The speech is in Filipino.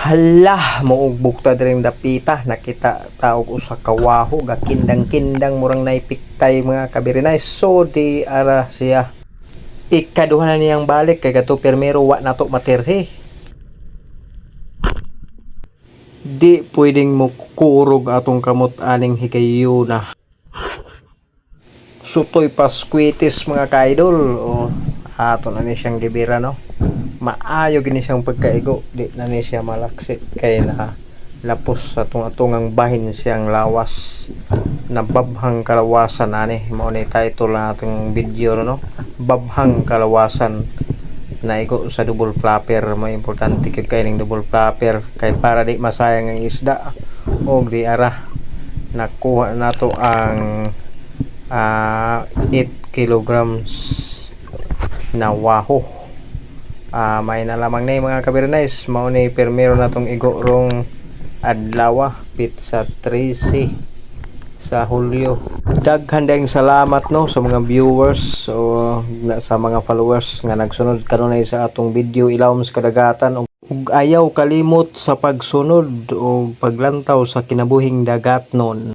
Hala, muugbog ta diring dapita, nakita taog usa ka waho ga kindang-kindang murang naipiktay mga kabirinay. So di ara siya ikaduha na niyang balik kay gato permero wa nato matirhe. Di pwedeng mo kurog atong kamot aning higayon na. Sutoy paskwitis mga kaidol o ato na ni siyang gibira no. Maayo gini siyang pagkaigo, di na ni siya malaksi kay na lapos sa tunga-tungang bahin siyang lawas na babhang kalawasan ani mao ni title na atong video no, babhang kalawasan naigo sa double flapper. May importante kay ning double flapper kay para di masayang ang isda og di ara nakuha nato ang 8 kilograms na waho. May na lamang na mga kabirnays, mao ni permero natong igo rong adlaw pizza 13 sa Hulyo. Daghan daing salamat no sa mga viewers o sa mga followers nga nagsunod kanunay sa atong video Ilawom sa Kadagatan, ug ayaw kalimot sa pagsunod o paglantaw sa kinabuhing dagatnon.